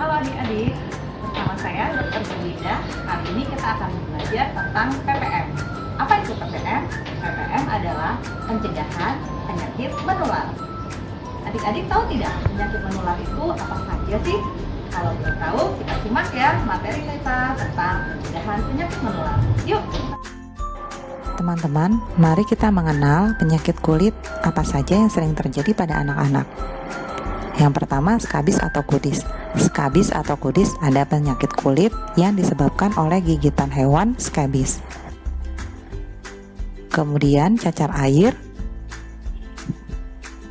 Halo adik-adik, bersama saya Dr. Berlida. Hari ini kita akan belajar tentang PPM. Apa itu PPM? PPM adalah pencegahan penyakit menular. Adik-adik tahu tidak penyakit menular itu apa saja sih? Kalau belum tahu, kita simak ya materi kita tentang pencegahan penyakit menular. Yuk! Teman-teman, mari kita mengenal penyakit kulit apa saja yang sering terjadi pada anak-anak. Yang pertama, skabis atau kudis. Skabis atau kudis adalah penyakit kulit yang disebabkan oleh gigitan hewan skabis. Kemudian cacar air.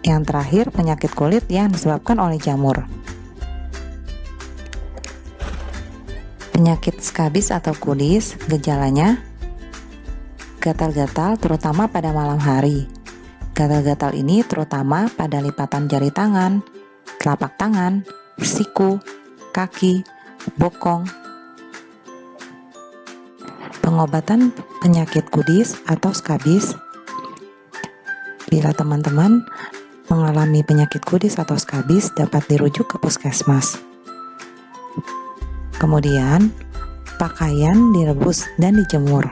Yang terakhir, penyakit kulit yang disebabkan oleh jamur. Penyakit skabis atau kudis, gejalanya gatal-gatal terutama pada malam hari. Gatal-gatal ini terutama pada lipatan jari tangan, telapak tangan, siku, kaki, bokong. Pengobatan penyakit kudis atau skabis. Bila teman-teman mengalami penyakit kudis atau skabis, dapat dirujuk ke puskesmas. Kemudian, pakaian direbus dan dijemur.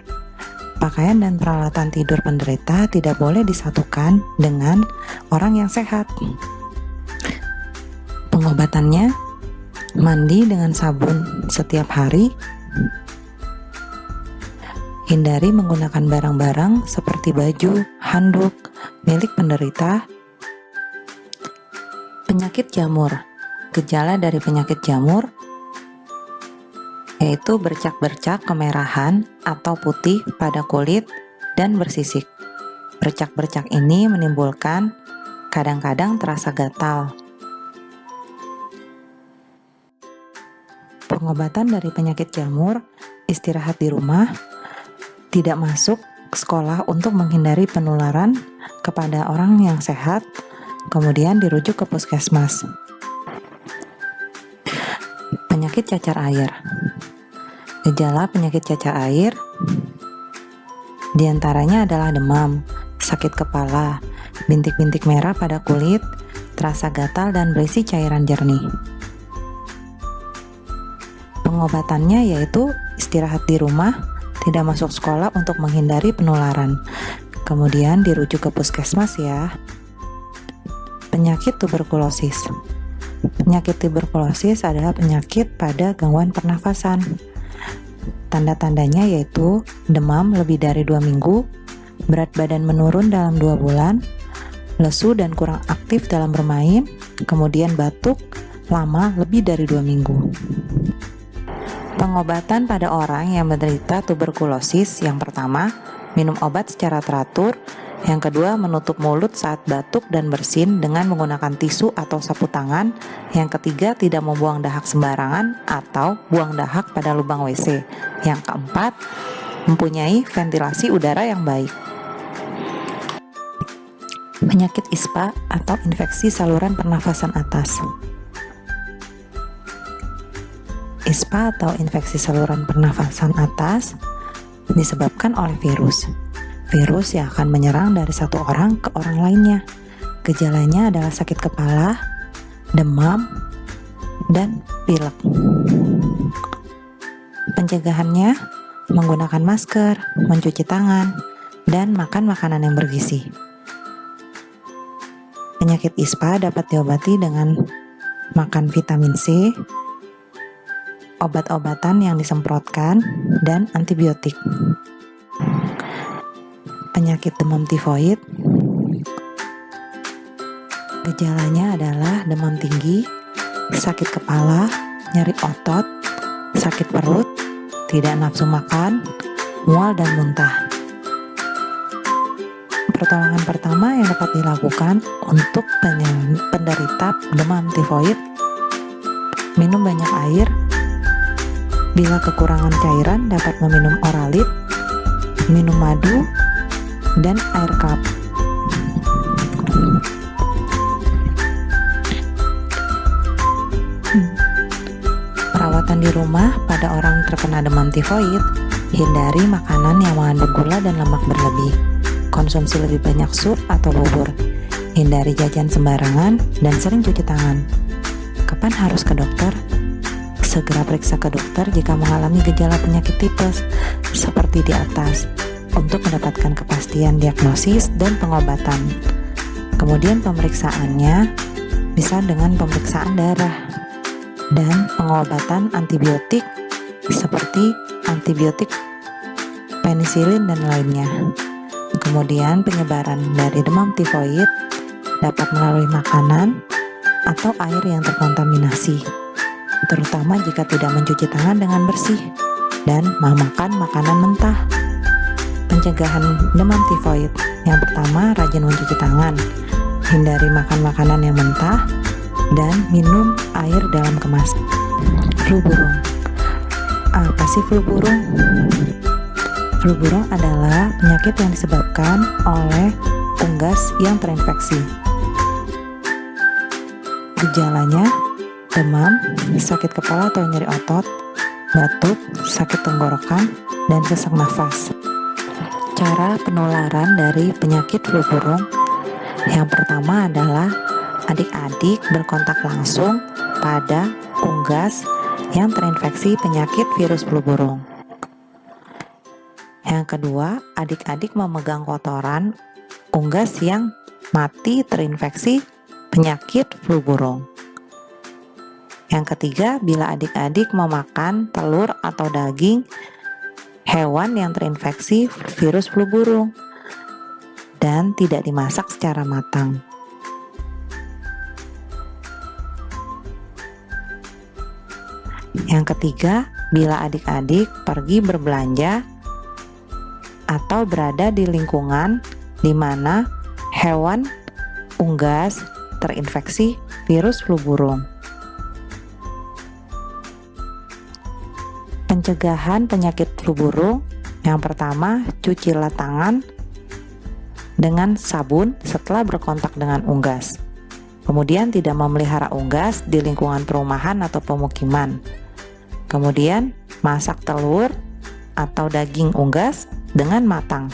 Pakaian dan peralatan tidur penderita tidak boleh disatukan dengan orang yang sehat. Pengobatannya, mandi dengan sabun setiap hari. Hindari menggunakan barang-barang seperti baju, handuk milik penderita. Penyakit jamur. Gejala dari penyakit jamur yaitu bercak-bercak kemerahan atau putih pada kulit dan bersisik. Bercak-bercak ini menimbulkan kadang-kadang terasa gatal. Pengobatan dari penyakit jamur, istirahat di rumah, tidak masuk ke sekolah untuk menghindari penularan kepada orang yang sehat, kemudian dirujuk ke puskesmas. Penyakit cacar air. Gejala penyakit cacar air diantaranya adalah demam, sakit kepala, bintik-bintik merah pada kulit, terasa gatal dan berisi cairan jernih. Pengobatannya yaitu istirahat di rumah, tidak masuk sekolah untuk menghindari penularan. Kemudian dirujuk ke puskesmas ya. Penyakit tuberkulosis. Penyakit tuberkulosis adalah penyakit pada gangguan pernafasan. Tanda-tandanya yaitu demam lebih dari 2 minggu, berat badan menurun dalam 2 bulan, lesu dan kurang aktif dalam bermain, kemudian batuk lama lebih dari 2 minggu. Pengobatan pada orang yang menderita tuberkulosis, yang pertama, minum obat secara teratur. Yang kedua, menutup mulut saat batuk dan bersin dengan menggunakan tisu atau sapu tangan. Yang ketiga, tidak membuang dahak sembarangan atau buang dahak pada lubang WC. Yang keempat, mempunyai ventilasi udara yang baik. Penyakit ISPA atau infeksi saluran pernafasan atas. ISPA atau infeksi saluran pernafasan atas disebabkan oleh virus. Virus yang akan menyerang dari satu orang ke orang lainnya. Gejalanya adalah sakit kepala, demam, dan pilek. Pencegahannya menggunakan masker, mencuci tangan, dan makan makanan yang bergizi. Penyakit ISPA dapat diobati dengan makan vitamin C, obat-obatan yang disemprotkan, dan antibiotik. Penyakit demam tifoid. Gejalanya adalah demam tinggi, sakit kepala, nyeri otot, sakit perut, tidak nafsu makan, mual dan muntah. Pertolongan pertama yang dapat dilakukan untuk penderita demam tifoid, minum banyak air. Bila kekurangan cairan, dapat meminum Oralit, minum madu, dan air kelapa. Perawatan di rumah pada orang terkena demam tifoid, hindari makanan yang mengandung gula dan lemak berlebih. Konsumsi lebih banyak sup atau bubur. Hindari jajan sembarangan dan sering cuci tangan. Kapan harus ke dokter? Segera periksa ke dokter jika mengalami gejala penyakit tipes seperti di atas untuk mendapatkan kepastian diagnosis dan pengobatan. Kemudian pemeriksaannya bisa dengan pemeriksaan darah dan pengobatan antibiotik seperti antibiotik penisilin dan lainnya. Kemudian penyebaran dari demam tifoid dapat melalui makanan atau air yang terkontaminasi, terutama jika tidak mencuci tangan dengan bersih dan memakan makanan mentah. Pencegahan demam tifoid: yang pertama, rajin mencuci tangan, hindari makan makanan yang mentah, dan minum air dalam kemasan. Flu burung. Apa sih flu burung? Flu burung adalah penyakit yang disebabkan oleh unggas yang terinfeksi. Gejalanya demam, sakit kepala atau nyeri otot, batuk, sakit tenggorokan, dan sesak nafas. Cara penularan dari penyakit flu burung: yang pertama adalah adik-adik berkontak langsung pada unggas yang terinfeksi penyakit virus flu burung. Yang kedua, adik-adik memegang kotoran unggas yang mati terinfeksi penyakit flu burung. Yang ketiga, bila adik-adik memakan telur atau daging hewan yang terinfeksi virus flu burung dan tidak dimasak secara matang. Yang ketiga, bila adik-adik pergi berbelanja atau berada di lingkungan di mana hewan unggas terinfeksi virus flu burung. Pencegahan penyakit flu burung: yang pertama, cucilah tangan dengan sabun setelah berkontak dengan unggas. Kemudian tidak memelihara unggas di lingkungan perumahan atau pemukiman. Kemudian masak telur atau daging unggas dengan matang.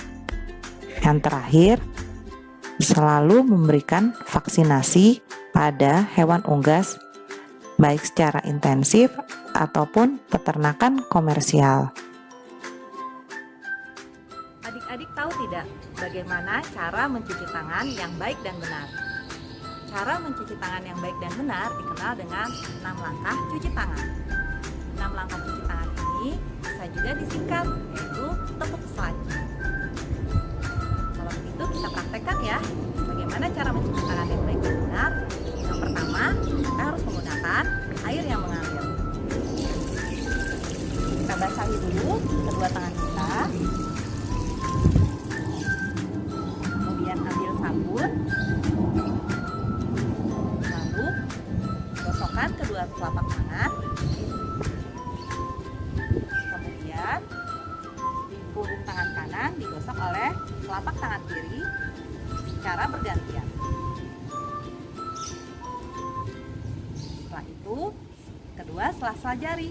Yang terakhir, selalu memberikan vaksinasi pada hewan unggas baik secara intensif ataupun peternakan komersial. Adik-adik tahu tidak bagaimana cara mencuci tangan yang baik dan benar? Cara mencuci tangan yang baik dan benar dikenal dengan 6 langkah cuci tangan. 6 langkah cuci tangan ini bisa juga disingkat, yaitu tepuk selagi. Kalau begitu kita praktekkan ya, bagaimana cara mencuci tangan yang baik dan benar. Yang pertama, kita harus menggunakan air yang mengalir. Kita basahi dulu kedua tangan kita. Kemudian ambil sabun. Lalu gosokkan kedua telapak tangan. Kemudian punggung tangan kanan digosok oleh telapak tangan kiri secara bergantian. Setelah itu, kedua sela-sela jari.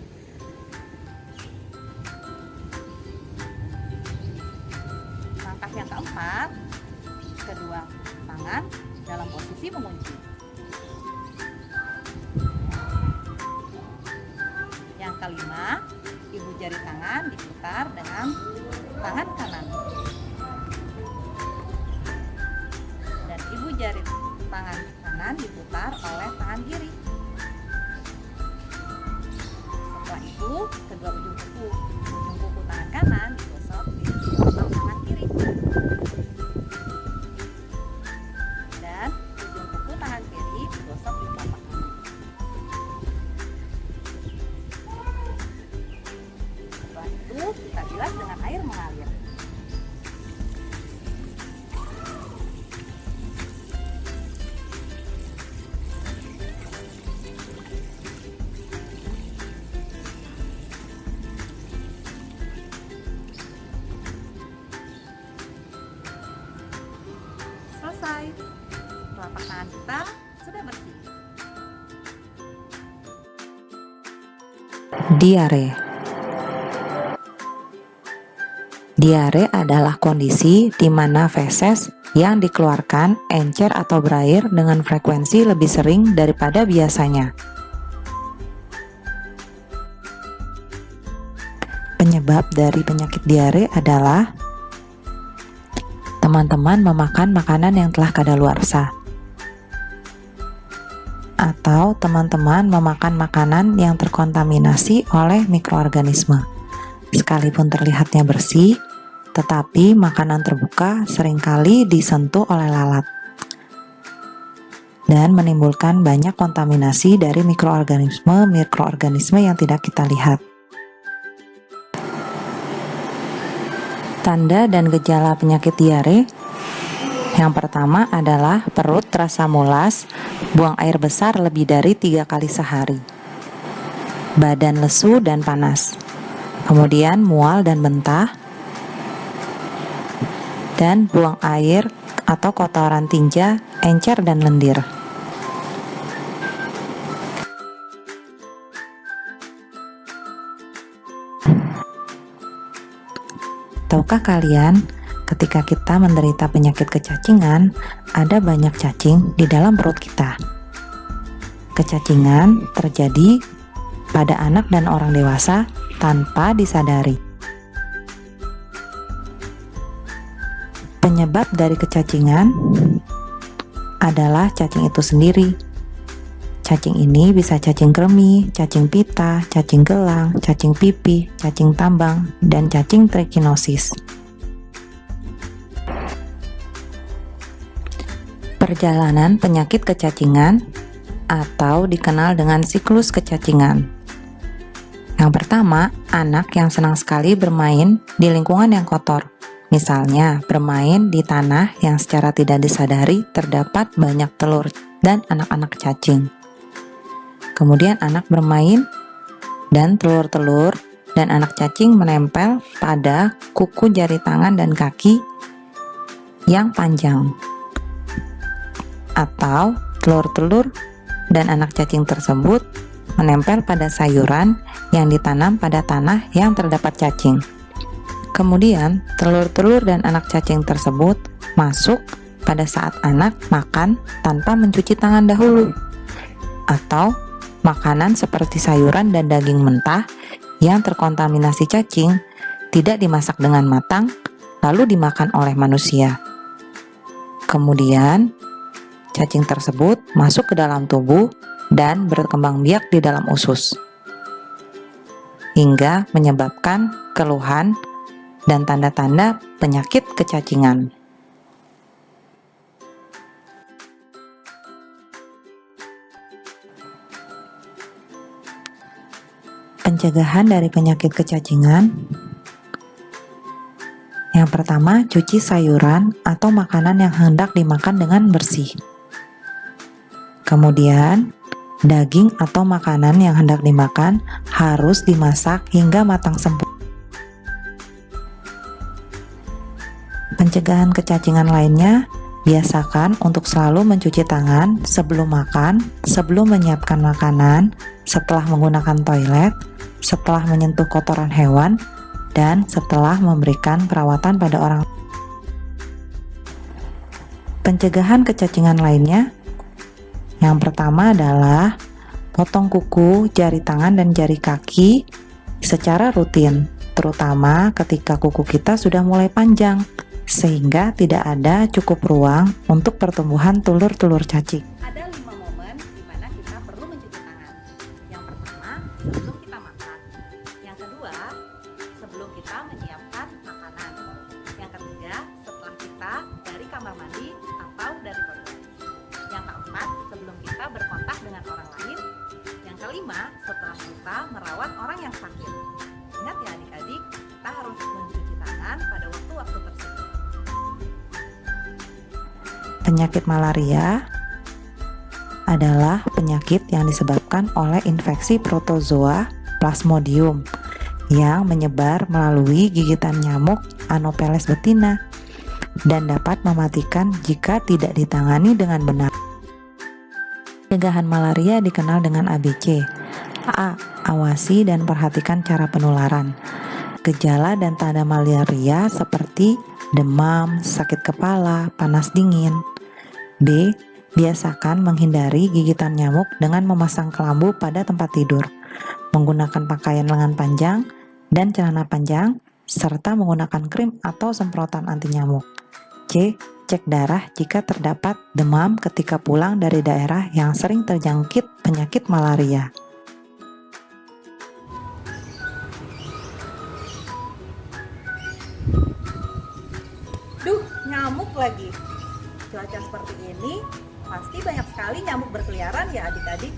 Langkah yang keempat, kedua tangan dalam posisi mengunci. Yang kelima, ibu jari tangan diputar dengan tangan kanan. Dan ibu jari tangan kanan diputar oleh tangan kiri. Setelah itu, kedua ujung kuku tangan kanan digosok di telapak tangan kiri. Dan ujung kuku tangan kiri digosok di telapak kanan. Setelah itu, kita bilas dengan air mengalir. Selesai, telapak tangan kita sudah bersih. Diare. Diare adalah kondisi di mana feses yang dikeluarkan encer atau berair dengan frekuensi lebih sering daripada biasanya. penyebab dari penyakit diare adalah teman-teman memakan makanan yang telah kadaluarsa, atau teman-teman memakan makanan yang terkontaminasi oleh mikroorganisme. Sekalipun terlihatnya bersih, tetapi makanan terbuka seringkali disentuh oleh lalat dan menimbulkan banyak kontaminasi dari mikroorganisme yang tidak kita lihat. Tanda dan gejala penyakit diare. Yang pertama adalah perut terasa mulas, buang air besar lebih dari 3 kali sehari, badan lesu dan panas, kemudian mual dan bentah, dan buang air atau kotoran tinja, encer, dan lendir. Tahukah kalian, ketika kita menderita penyakit kecacingan, ada banyak cacing di dalam perut kita. Kecacingan terjadi pada anak dan orang dewasa tanpa disadari. Penyebab dari kecacingan adalah cacing itu sendiri. Cacing ini bisa cacing kremi, cacing pita, cacing gelang, cacing pipih, cacing tambang, dan cacing trichinosis. Perjalanan penyakit kecacingan atau dikenal dengan siklus kecacingan. Yang pertama, anak yang senang sekali bermain di lingkungan yang kotor. Misalnya, bermain di tanah yang secara tidak disadari terdapat banyak telur dan anak-anak cacing. Kemudian anak bermain dan telur-telur dan anak cacing menempel pada kuku jari tangan dan kaki yang panjang. Atau telur-telur dan anak cacing tersebut menempel pada sayuran yang ditanam pada tanah yang terdapat cacing. Kemudian telur-telur dan anak cacing tersebut masuk pada saat anak makan tanpa mencuci tangan dahulu, atau makanan seperti sayuran dan daging mentah yang terkontaminasi cacing tidak dimasak dengan matang lalu dimakan oleh manusia. Kemudian cacing tersebut masuk ke dalam tubuh dan berkembang biak di dalam usus hingga menyebabkan keluhan dan tanda-tanda penyakit kecacingan. Pencegahan dari penyakit kecacingan. Yang pertama, cuci sayuran atau makanan yang hendak dimakan dengan bersih. Kemudian, daging atau makanan yang hendak dimakan harus dimasak hingga matang sempurna. Pencegahan kecacingan lainnya, biasakan untuk selalu mencuci tangan sebelum makan, sebelum menyiapkan makanan, setelah menggunakan toilet, setelah menyentuh kotoran hewan, dan setelah memberikan perawatan pada orang. Pencegahan kecacingan lainnya, yang pertama adalah potong kuku, jari tangan, dan jari kaki secara rutin, terutama ketika kuku kita sudah mulai panjang, sehingga tidak ada cukup ruang untuk pertumbuhan telur-telur cacing. Ada 5 momen di mana kita perlu mencuci tangan. Yang pertama, sebelum kita makan. Yang kedua, sebelum kita menyiapkan makanan. Yang ketiga, setelah kita dari kamar mandi atau dari toilet. Yang keempat, sebelum kita berkontak dengan orang lain. Yang kelima, setelah kita merawat orang yang sakit. Ingat ya adik-adik, kita harus mencuci tangan pada waktu-waktu tersebut. Penyakit malaria adalah penyakit yang disebabkan oleh infeksi protozoa Plasmodium yang menyebar melalui gigitan nyamuk Anopheles betina dan dapat mematikan jika tidak ditangani dengan benar. Pencegahan malaria dikenal dengan ABC. A. Awasi dan perhatikan cara penularan. Gejala dan tanda malaria seperti demam, sakit kepala, panas dingin. B. Biasakan menghindari gigitan nyamuk dengan memasang kelambu pada tempat tidur, menggunakan pakaian lengan panjang, dan celana panjang, serta menggunakan krim atau semprotan anti nyamuk. C. Cek darah jika terdapat demam ketika pulang dari daerah yang sering terjangkit penyakit malaria. Duh, nyamuk lagi. Cuaca seperti ini, pasti banyak sekali nyamuk berkeliaran ya adik-adik.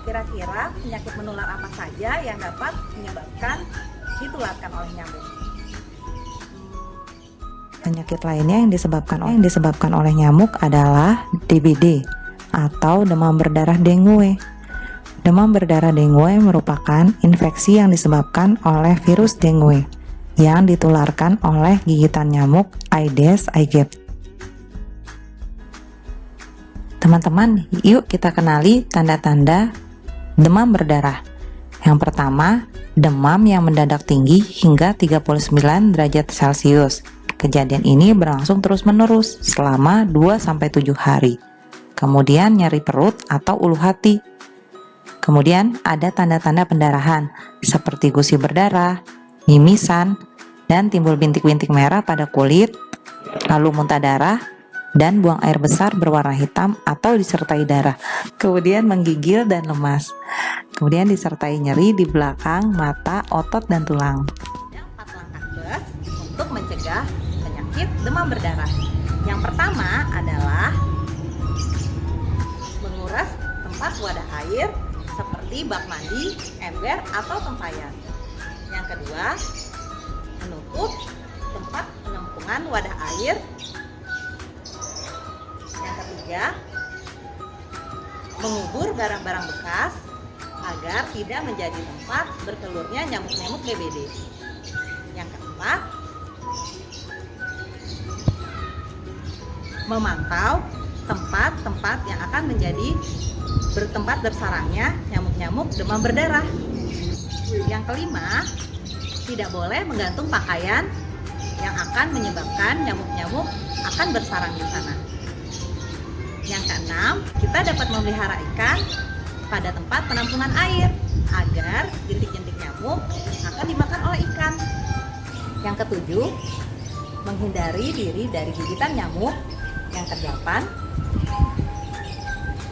Kira-kira penyakit menular apa saja yang dapat menyebabkan ditularkan oleh nyamuk? Penyakit lainnya yang disebabkan oleh nyamuk adalah DBD atau demam berdarah dengue. Demam berdarah dengue merupakan infeksi yang disebabkan oleh virus dengue yang ditularkan oleh gigitan nyamuk Aedes aegypti. Teman-teman, yuk kita kenali tanda-tanda demam berdarah. Yang pertama, demam yang mendadak tinggi hingga 39 derajat Celcius. Kejadian ini berlangsung terus-menerus selama 2-7 hari. Kemudian nyeri perut atau ulu hati. Kemudian ada tanda-tanda pendarahan seperti gusi berdarah, mimisan, dan timbul bintik-bintik merah pada kulit, lalu muntah darah, dan buang air besar berwarna hitam atau disertai darah. Kemudian menggigil dan lemas. Kemudian disertai nyeri di belakang, mata, otot, dan tulang. Ada 4 langkah bus untuk mencegah penyakit demam berdarah. Yang pertama adalah menguras tempat wadah air seperti bak mandi, ember, atau tempayan. Yang kedua, menutup tempat penampungan wadah air. Yang ketiga, mengubur barang-barang bekas agar tidak menjadi tempat bertelurnya nyamuk-nyamuk DBD. Yang keempat, memantau tempat-tempat yang akan menjadi bertempat bersarangnya nyamuk-nyamuk demam berdarah. Yang kelima, tidak boleh menggantung pakaian yang akan menyebabkan nyamuk-nyamuk akan bersarang di sana. Yang keenam, kita dapat memelihara ikan pada tempat penampungan air agar jentik-jentik nyamuk akan dimakan oleh ikan. Yang ketujuh, menghindari diri dari gigitan nyamuk. Yang kedelapan,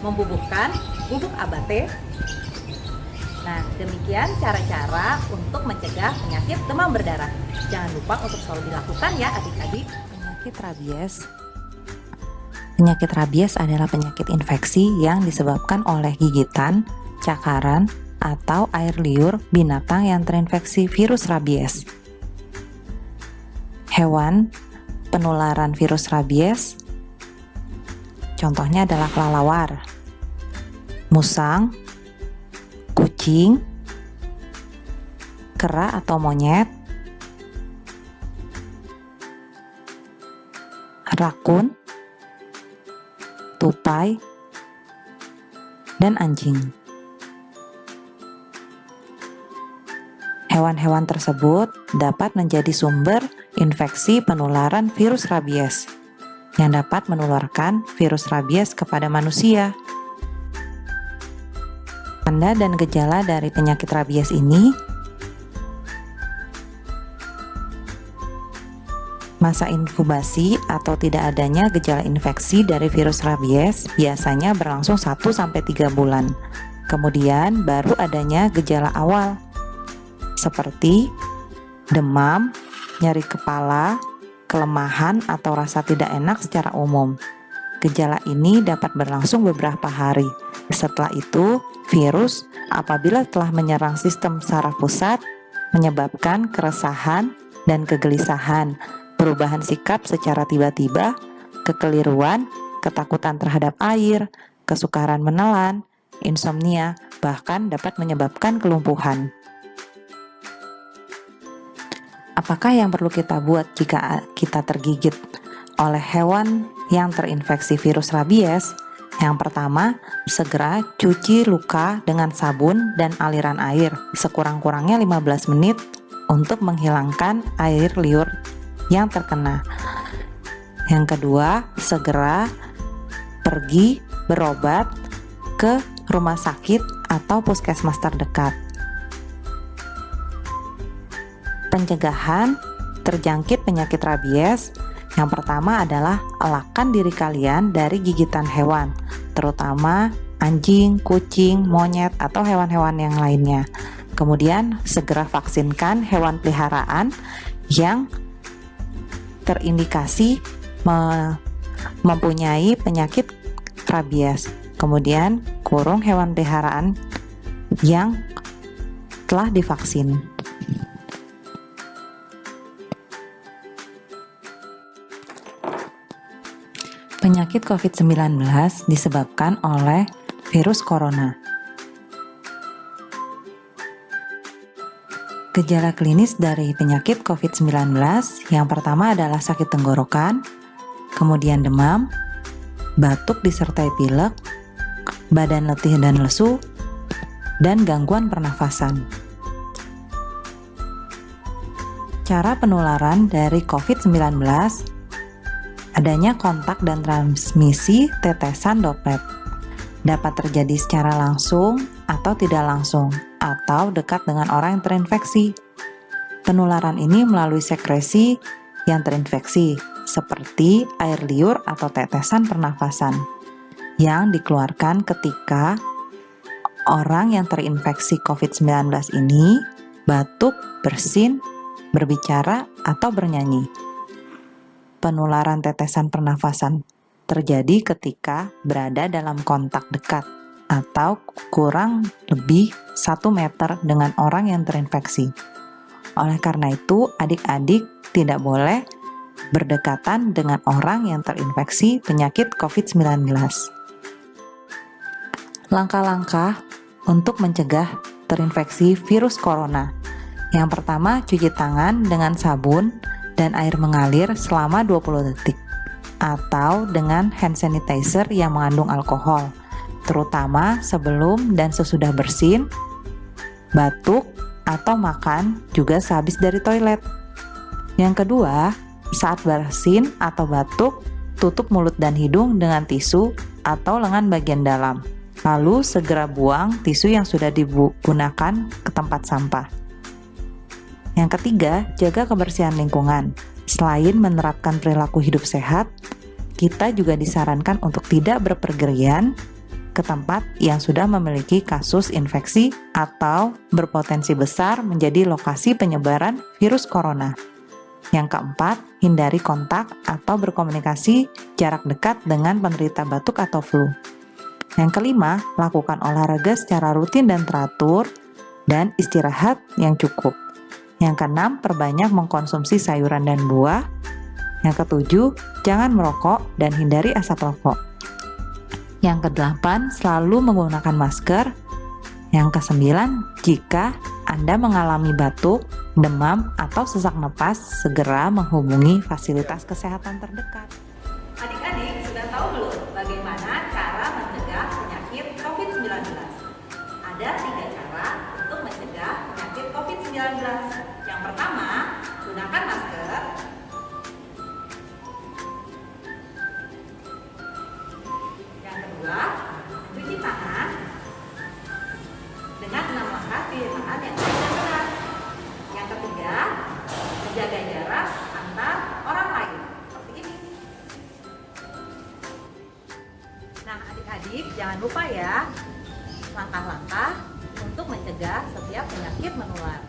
membubuhkan bubuk abate. Nah, demikian cara-cara untuk mencegah penyakit demam berdarah. Jangan lupa untuk selalu dilakukan ya adik-adik. Penyakit rabies. Penyakit rabies adalah penyakit infeksi yang disebabkan oleh gigitan, cakaran, atau air liur binatang yang terinfeksi virus rabies. Hewan penularan virus rabies contohnya adalah kelelawar, musang, kucing, kera atau monyet, rakun, tupai, dan anjing. Hewan-hewan tersebut dapat menjadi sumber infeksi penularan virus rabies yang dapat menularkan virus rabies kepada manusia. Tanda dan gejala dari penyakit rabies ini: masa inkubasi atau tidak adanya gejala infeksi dari virus rabies biasanya berlangsung 1-3 bulan. Kemudian baru adanya gejala awal seperti demam, nyeri kepala, kelemahan atau rasa tidak enak secara umum. Gejala ini dapat berlangsung beberapa hari. Setelah itu, virus apabila telah menyerang sistem saraf pusat menyebabkan keresahan dan kegelisahan, perubahan sikap secara tiba-tiba, kekeliruan, ketakutan terhadap air, kesukaran menelan, insomnia, bahkan dapat menyebabkan kelumpuhan. Apakah yang perlu kita buat jika kita tergigit oleh hewan yang terinfeksi virus rabies? Yang pertama, segera cuci luka dengan sabun dan aliran air sekurang-kurangnya 15 menit untuk menghilangkan air liur yang terkena. Yang kedua, segera pergi berobat ke rumah sakit atau puskesmas terdekat. Pencegahan terjangkit penyakit rabies, yang pertama adalah elakkan diri kalian dari gigitan hewan, terutama anjing, kucing, monyet, atau hewan-hewan yang lainnya. Kemudian segera vaksinkan hewan peliharaan yang terindikasi mempunyai penyakit rabies. Kemudian kurung hewan peliharaan yang telah divaksin. Penyakit COVID-19 disebabkan oleh virus corona. Gejala klinis dari penyakit COVID-19 yang pertama adalah sakit tenggorokan, kemudian demam, batuk disertai pilek, badan letih dan lesu, dan gangguan pernafasan. Cara penularan dari COVID-19: adanya kontak dan transmisi tetesan droplet. Dapat terjadi secara langsung atau tidak langsung, atau dekat dengan orang yang terinfeksi. Penularan ini melalui sekresi yang terinfeksi, seperti air liur atau tetesan pernafasan, yang dikeluarkan ketika orang yang terinfeksi COVID-19 ini batuk, bersin, berbicara, atau bernyanyi. Penularan tetesan pernafasan terjadi ketika berada dalam kontak dekat atau kurang lebih 1 meter dengan orang yang terinfeksi. Oleh karena itu, adik-adik tidak boleh berdekatan dengan orang yang terinfeksi penyakit COVID-19. Langkah-langkah untuk mencegah terinfeksi virus corona. Yang pertama, cuci tangan dengan sabun dan air mengalir selama 20 detik, atau dengan hand sanitizer yang mengandung alkohol, terutama sebelum dan sesudah bersin, batuk, atau makan, juga sehabis dari toilet. Yang kedua, saat bersin atau batuk, tutup mulut dan hidung dengan tisu atau lengan bagian dalam. Lalu segera buang tisu yang sudah digunakan ke tempat sampah. Yang ketiga, jaga kebersihan lingkungan. Selain menerapkan perilaku hidup sehat, kita juga disarankan untuk tidak berpergian ke tempat yang sudah memiliki kasus infeksi atau berpotensi besar menjadi lokasi penyebaran virus corona. Yang keempat, hindari kontak atau berkomunikasi jarak dekat dengan penderita batuk atau flu. Yang kelima, lakukan olahraga secara rutin dan teratur, dan istirahat yang cukup. Yang keenam, perbanyak mengkonsumsi sayuran dan buah. Yang ketujuh, jangan merokok dan hindari asap rokok. Yang kedelapan, selalu menggunakan masker. Yang kesembilan, jika Anda mengalami batuk, demam, atau sesak napas, segera menghubungi fasilitas kesehatan terdekat. Adik-adik sudah tahu belum bagaimana cara mencegah penyakit COVID-19? Ada 3 cara untuk mencegah penyakit COVID-19. Yang pertama, gunakan masker. Yang kedua, cuci tangan dengan 6 langkah pilihan yang baik dan benar. Yang ketiga, menjaga jarak antar orang lain. Seperti ini. Nah, adik-adik jangan lupa ya langkah-langkah untuk mencegah setiap penyakit menular.